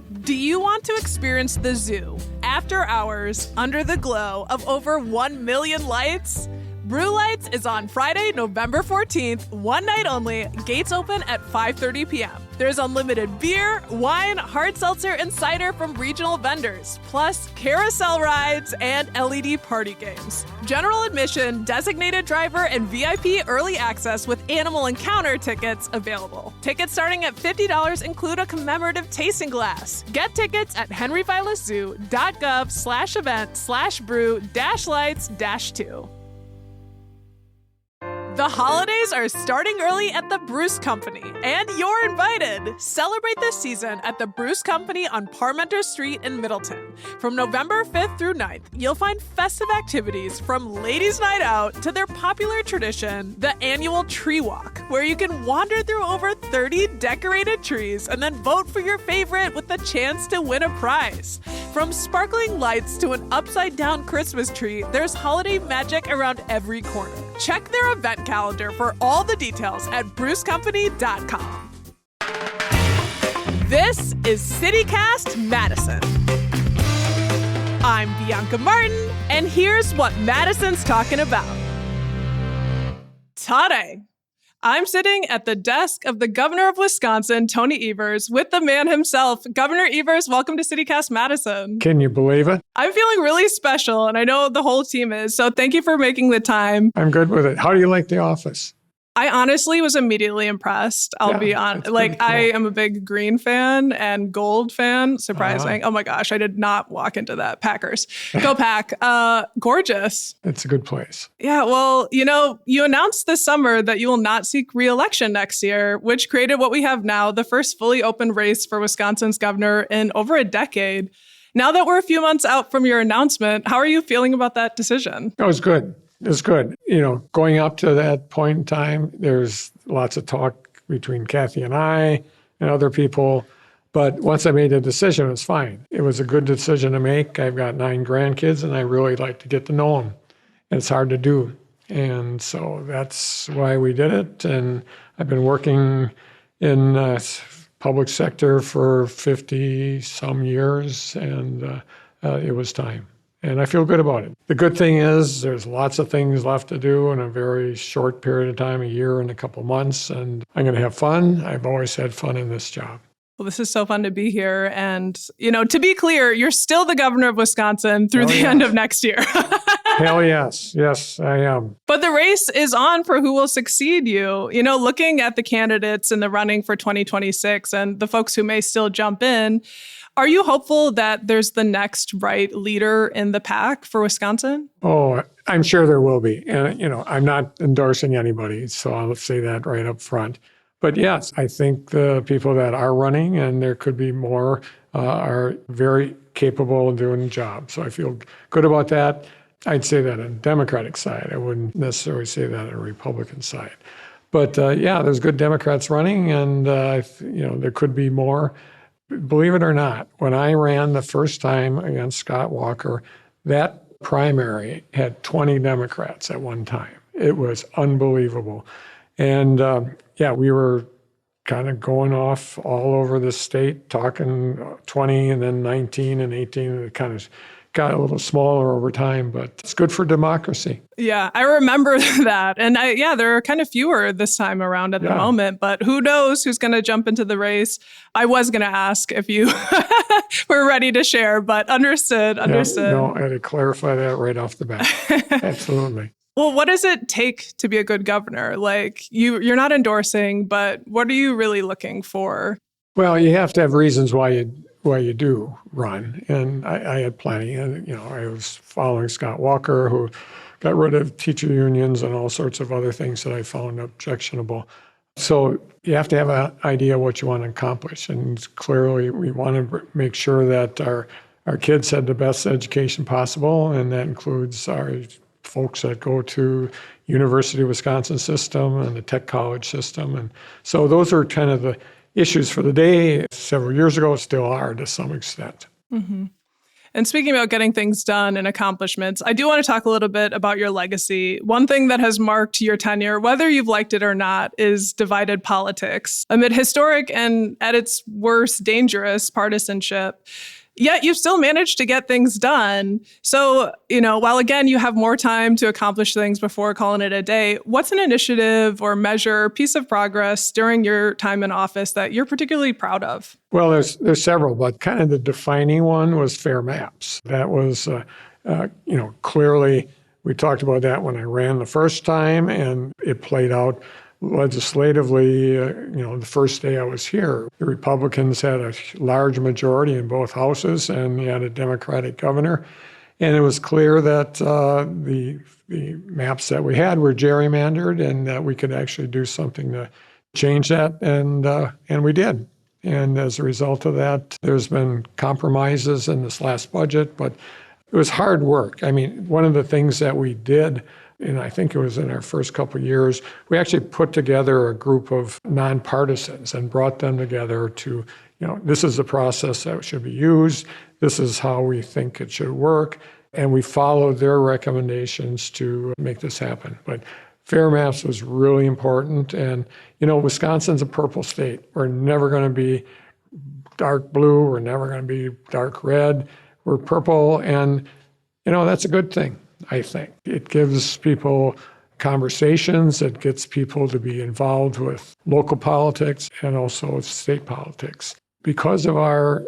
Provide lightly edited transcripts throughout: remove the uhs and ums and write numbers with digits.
Do you want to experience the zoo after hours under the glow of over 1 million lights? Brew Lights is on Friday, November 14th, one night only, gates open at 5:30 p.m. There's unlimited beer, wine, hard seltzer, and cider from regional vendors, plus carousel rides and LED party games. General admission, designated driver, and VIP early access with animal encounter tickets available. Tickets starting at $50 include a commemorative tasting glass. Get tickets at henryvilaszoo.gov/event/brew-lights-2. The holidays are starting early at the Bruce Company, and you're invited. Celebrate this season at the Bruce Company on Parmenter Street in Middleton. From November 5th through 9th, you'll find festive activities from Ladies' Night Out to their popular tradition, the annual Tree Walk, where you can wander through over 30 decorated trees and then vote for your favorite with the chance to win a prize. From sparkling lights to an upside-down Christmas tree, there's holiday magic around every corner. Check their event calendar for all the details at brucecompany.com. This is CityCast Madison. I'm Bianca Martin, and here's what Madison's talking about. Today, I'm sitting at the desk of the governor of Wisconsin, Tony Evers, with the man himself. Governor Evers, welcome to CityCast Madison. Can you believe it? I'm feeling really special, and I know the whole team is, so thank you for making the time. I'm good with it. How do you like the office? I honestly was immediately impressed. I'll be honest. Like, cool. I am a big green fan and gold fan. Surprising. Oh my gosh, I did not walk into that. Packers. Go Pack. Gorgeous. It's a good place. Yeah, well, you announced this summer that you will not seek re-election next year, which created what we have now, the first fully open race for Wisconsin's governor in over a decade. Now that we're a few months out from your announcement, how are you feeling about that decision? It was good. It's good. Going up to that point in time, there's lots of talk between Kathy and I and other people. But once I made the decision, it was fine. It was a good decision to make. I've got 9 grandkids, and I really like to get to know them. And it's hard to do. And so that's why we did it. And I've been working in public sector for 50-some years, and it was time. And I feel good about it. The good thing is there's lots of things left to do in a very short period of time, a year and a couple months, and I'm going to have fun. I've always had fun in this job. Well, this is so fun to be here. And, to be clear, you're still the governor of Wisconsin through the end of next year. Hell yes. Yes, I am. But the race is on for who will succeed you. Looking at the candidates in the running for 2026 and the folks who may still jump in, are you hopeful that there's the next right leader in the pack for Wisconsin? Oh, I'm sure there will be. And, I'm not endorsing anybody, so I'll say that right up front. But yes, I think the people that are running, and there could be more, are very capable of doing the job. So I feel good about that. I'd say that on the Democratic side. I wouldn't necessarily say that on the Republican side. But there's good Democrats running, and there could be more. Believe it or not, when I ran the first time against Scott Walker, that primary had 20 Democrats at one time. It was unbelievable. And we were kind of going off all over the state, talking 20 and then 19 and 18. And it kind of got a little smaller over time, but it's good for democracy. Yeah, I remember that. And there are kind of fewer this time around at the moment, but who knows who's going to jump into the race. I was going to ask if you were ready to share, but understood. No, I had to clarify that right off the bat. Absolutely. Well, what does it take to be a good governor? Like, you're not endorsing, but what are you really looking for? Well, you have to have reasons why you do run. And I had plenty. And, I was following Scott Walker, who got rid of teacher unions and all sorts of other things that I found objectionable. So you have to have an idea what you want to accomplish. And clearly, we want to make sure that our kids had the best education possible, and that includes our folks that go to University of Wisconsin system and the tech college system. And so those are kind of the issues for the day. Several years ago, still are to some extent. Mm-hmm. And speaking about getting things done and accomplishments, I do want to talk a little bit about your legacy. One thing that has marked your tenure, whether you've liked it or not, is divided politics. Amid historic and, at its worst, dangerous partisanship, yet you've still managed to get things done. So, while again, you have more time to accomplish things before calling it a day, what's an initiative or measure, piece of progress during your time in office that you're particularly proud of? Well, there's several, but kind of the defining one was fair maps. That was, clearly, we talked about that when I ran the first time, and it played out legislatively, the first day I was here. The Republicans had a large majority in both houses, and you had a Democratic governor. And it was clear that the maps that we had were gerrymandered, and that we could actually do something to change that, and we did. And as a result of that, there's been compromises in this last budget, but it was hard work. I mean, one of the things that we did, and I think it was in our first couple of years, we actually put together a group of nonpartisans and brought them together to, this is the process that should be used. This is how we think it should work. And we followed their recommendations to make this happen. But fair maps was really important. And, Wisconsin's a purple state. We're never going to be dark blue. We're never going to be dark red. We're purple. And, that's a good thing, I think. It gives people conversations. It gets people to be involved with local politics and also state politics. Because of our,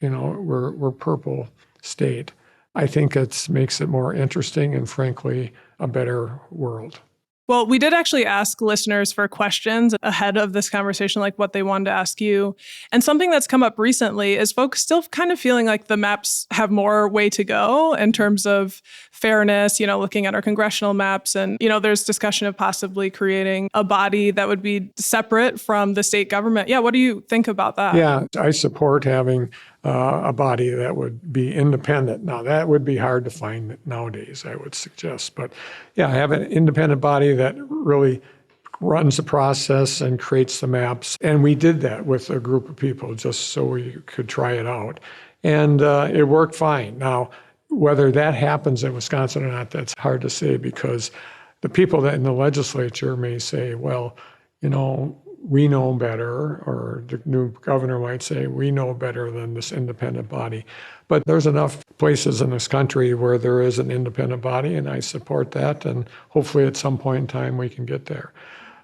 we're purple state, I think it makes it more interesting and, frankly, a better world. Well, we did actually ask listeners for questions ahead of this conversation, like what they wanted to ask you. And something that's come up recently is folks still kind of feeling like the maps have more way to go in terms of fairness, looking at our congressional maps. And, there's discussion of possibly creating a body that would be separate from the state government. Yeah, what do you think about that? Yeah, I support having a body that would be independent. Now, that would be hard to find nowadays, I would suggest. But yeah, have an independent body that really runs the process and creates the maps. And we did that with a group of people just so we could try it out. And it worked fine. Now, whether that happens in Wisconsin or not, that's hard to say, because the people that in the legislature may say, well, we know better, or the new governor might say, we know better than this independent body. But there's enough places in this country where there is an independent body, and I support that, and hopefully at some point in time we can get there.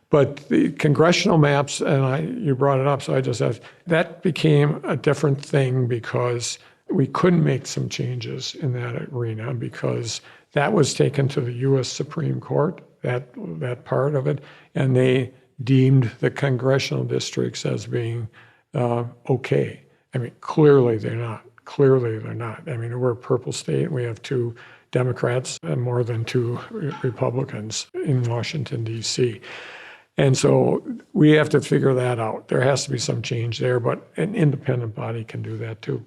But the congressional maps, and you brought it up, so I just said, that became a different thing because we couldn't make some changes in that arena because that was taken to the U.S. Supreme Court, that part of it, and they deemed the congressional districts as being okay. I mean, clearly they're not. I mean, we're a purple state. We have 2 Democrats and more than 2 Republicans in Washington, D.C. And so we have to figure that out. There has to be some change there, but an independent body can do that too.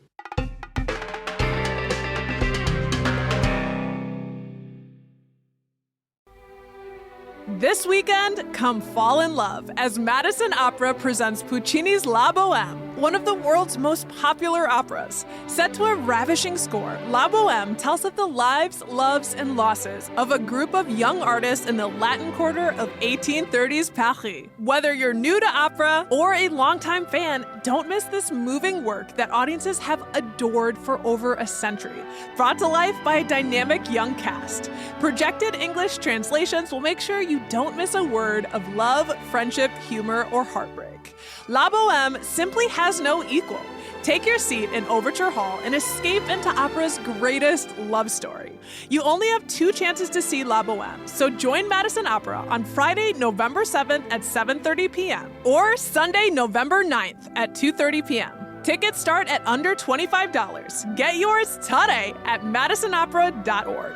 This weekend, come fall in love as Madison Opera presents Puccini's La Bohème, one of the world's most popular operas. Set to a ravishing score, La Bohème tells of the lives, loves, and losses of a group of young artists in the Latin Quarter of 1830s Paris. Whether you're new to opera or a longtime fan, don't miss this moving work that audiences have adored for over a century, brought to life by a dynamic young cast. Projected English translations will make sure you don't miss a word of love, friendship, humor, or heartbreak. La Bohème simply has no equal. Take your seat in Overture Hall and escape into opera's greatest love story. You only have 2 chances to see La Bohème, so join Madison Opera on Friday, November 7th at 7:30 p.m. or Sunday, November 9th at 2:30 p.m. Tickets start at under $25. Get yours today at madisonopera.org.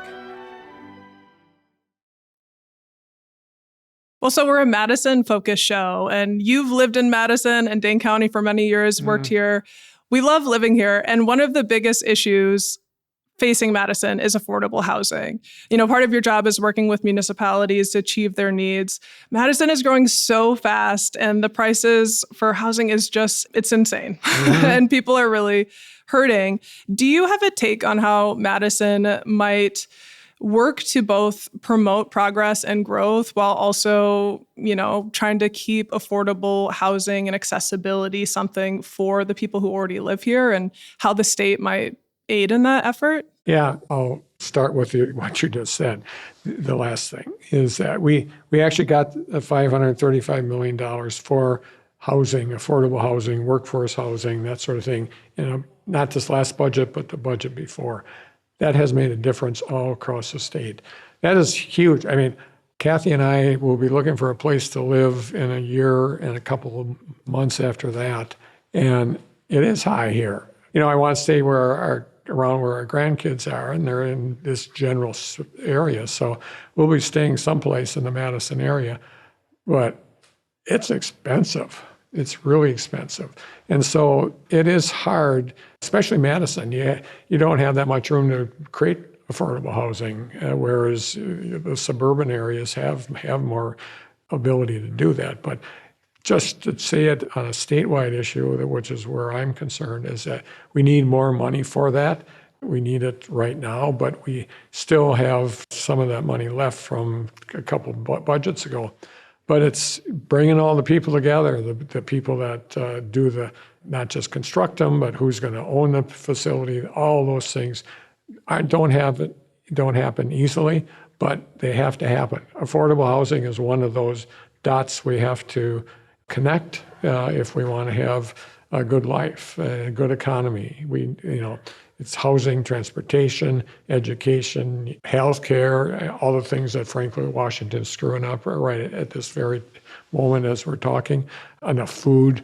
Well, so we're a Madison-focused show, and you've lived in Madison and Dane County for many years, worked here. We love living here, and one of the biggest issues facing Madison is affordable housing. Part of your job is working with municipalities to achieve their needs. Madison is growing so fast, and the prices for housing it's insane. Mm-hmm. And people are really hurting. Do you have a take on how Madison might work to both promote progress and growth while also, trying to keep affordable housing and accessibility something for the people who already live here, and how the state might aid in that effort? Yeah, I'll start with what you just said. The last thing is that we actually got $535 million for housing, affordable housing, workforce housing, that sort of thing, not this last budget, but the budget before. That has made a difference all across the state. That is huge. I mean, Kathy and I will be looking for a place to live in a year and a couple of months after that, and it is high here. I want to stay around where our grandkids are, and they're in this general area. So we'll be staying someplace in the Madison area, but it's expensive. It's really expensive. And so it is hard, especially Madison. You don't have that much room to create affordable housing, whereas the suburban areas have more ability to do that. But just to say it on a statewide issue, which is where I'm concerned, is that we need more money for that. We need it right now, but we still have some of that money left from a couple budgets ago. But it's bringing all the people together, the people that do not just construct them, but who's going to own the facility. All those things don't happen easily, but they have to happen. Affordable housing is one of those dots we have to connect if we want to have a good life, a good economy. It's housing, transportation, education, healthcare, all the things that frankly Washington's screwing up right at this very moment as we're talking. Enough food,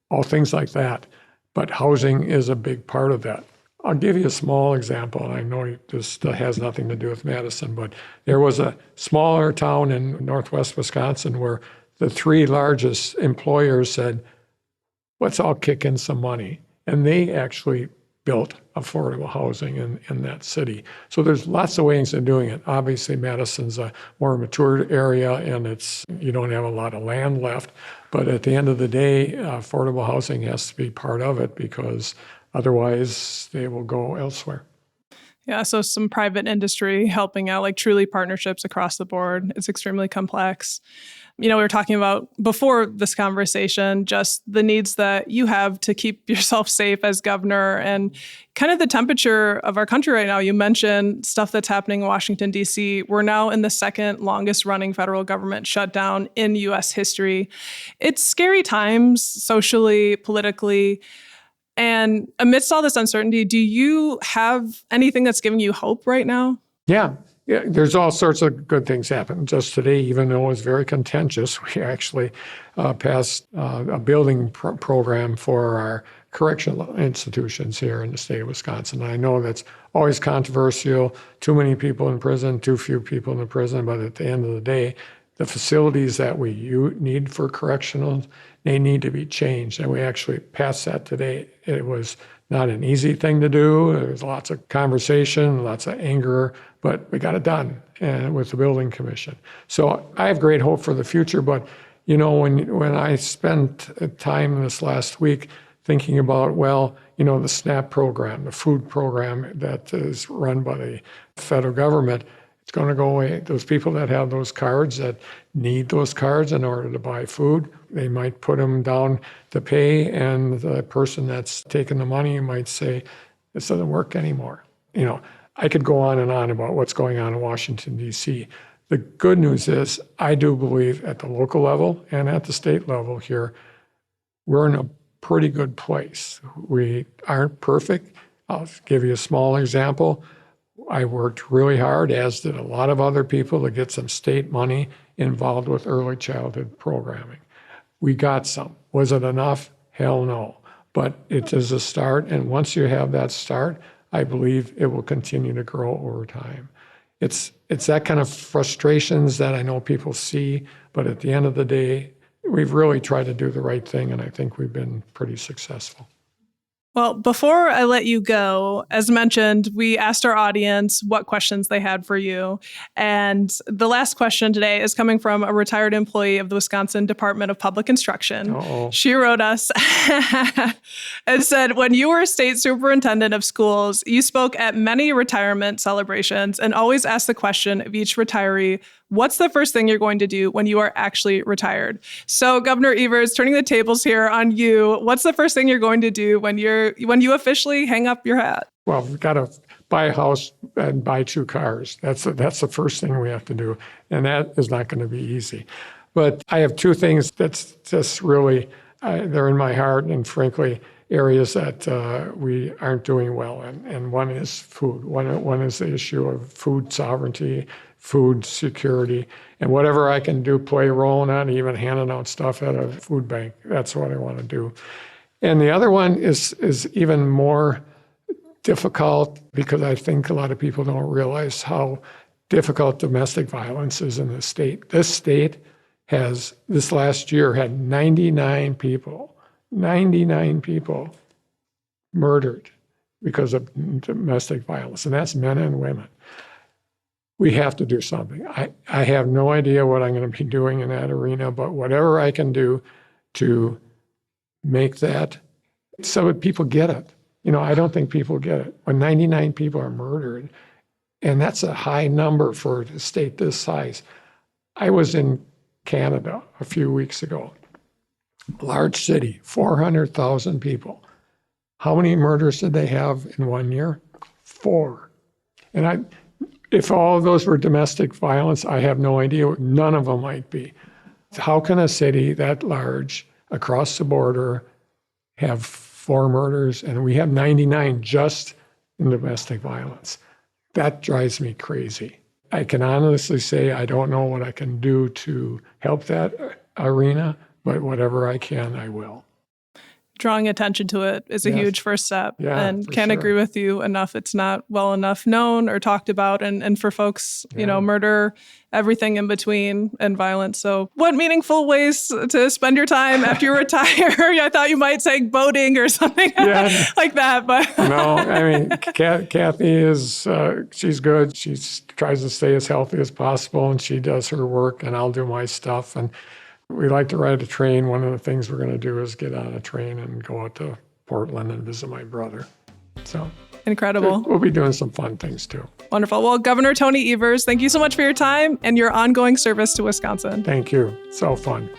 all things like that. But housing is a big part of that. I'll give you a small example. I know this has nothing to do with Madison, but there was a smaller town in northwest Wisconsin where the three largest employers said, let's all kick in some money. And they actually built affordable housing in that city. So there's lots of ways of doing it. Obviously, Madison's a more mature area, and you don't have a lot of land left. But at the end of the day, affordable housing has to be part of it, because otherwise they will go elsewhere. Yeah, so some private industry helping out, like truly partnerships across the board. It's extremely complex. We were talking about before this conversation, just the needs that you have to keep yourself safe as governor and kind of the temperature of our country right now. You mentioned stuff that's happening in Washington, D.C. We're now in the second longest running federal government shutdown in U.S. history. It's scary times socially, politically. And amidst all this uncertainty, do you have anything that's giving you hope right now? Yeah, there's all sorts of good things happening. Just today, even though it was very contentious, we actually passed a building program for our correctional institutions here in the state of Wisconsin. I know that's always controversial. Too many people in prison, too few people in the prison. But at the end of the day, the facilities that we need for correctional, they need to be changed. And we actually passed that today. It was not an easy thing to do. There was lots of conversation, lots of anger, but we got it done with the building commission. So I have great hope for the future. But, when I spent time this last week thinking about, the SNAP program, the food program that is run by the federal government, it's going to go away. Those people that have those cards, that need those cards in order to buy food, they might put them down to pay, and the person that's taking the money might say, this doesn't work anymore. I could go on and on about what's going on in Washington, D.C. The good news is I do believe at the local level and at the state level here, we're in a pretty good place. We aren't perfect. I'll give you a small example. I worked really hard, as did a lot of other people, to get some state money involved with early childhood programming. We got some. Was it enough? Hell no. But it is a start, and once you have that start, I believe it will continue to grow over time. It's that kind of frustrations that I know people see, but at the end of the day, we've really tried to do the right thing, and I think we've been pretty successful. Well, before I let you go, as mentioned, we asked our audience what questions they had for you. And the last question today is coming from a retired employee of the Wisconsin Department of Public Instruction. Uh-oh. She wrote us and said, when you were state superintendent of schools, you spoke at many retirement celebrations and always asked the question of each retiree, what's the first thing you're going to do when you are actually retired? So, Governor Evers, turning the tables here on you, what's the first thing you're going to do when you officially hang up your hat? Well, we've got to buy a house and buy 2 cars. That's the first thing we have to do, and that is not going to be easy. But I have 2 things that's just really, they're in my heart, and frankly, areas that we aren't doing well in. And one is food. One is the issue of food sovereignty, food security, and whatever I can do, play a role in that, even handing out stuff at a food bank. That's what I want to do. And the other one is even more difficult because I think a lot of people don't realize how difficult domestic violence is in this state. This state has, this last year, had 99 people murdered because of domestic violence, and that's men and women. We have to do something. I have no idea what I'm going to be doing in that arena, but whatever I can do to make that so that people get it. I don't think people get it. When 99 people are murdered, and that's a high number for a state this size. I was in Canada a few weeks ago. Large city, 400,000 people. How many murders did they have in 1 year? 4. And if all of those were domestic violence, I have no idea. None of them might be. How can a city that large across the border have 4 murders and we have 99 just in domestic violence? That drives me crazy. I can honestly say I don't know what I can do to help that arena, but whatever I can, I will. Drawing attention to it is a huge first step, and can't sure. agree with you enough. It's not well enough known or talked about, and for folks, murder, everything in between, and violence. So what meaningful ways to spend your time after you retire? I thought you might say boating or something like that, but no, I mean, Kathy is, she's good. She tries to stay as healthy as possible, and she does her work, and I'll do my stuff. And we like to ride a train. One of the things we're going to do is get on a train and go out to Portland and visit my brother. So incredible. We'll be doing some fun things too. Wonderful. Well, Governor Tony Evers, thank you so much for your time and your ongoing service to Wisconsin. Thank you. So fun.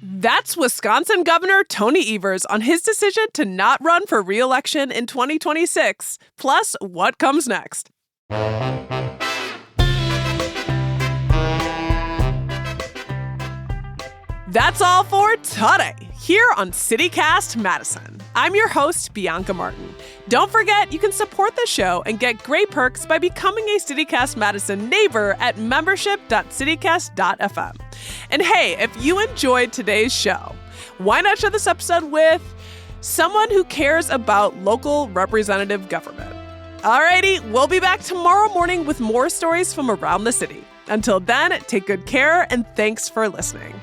That's Wisconsin Governor Tony Evers on his decision to not run for re-election in 2026. Plus, what comes next? That's all for today, here on CityCast Madison. I'm your host, Bianca Martin. Don't forget, you can support the show and get great perks by becoming a CityCast Madison neighbor at membership.citycast.fm. And hey, if you enjoyed today's show, why not share this episode with someone who cares about local representative government? Alrighty, we'll be back tomorrow morning with more stories from around the city. Until then, take good care and thanks for listening.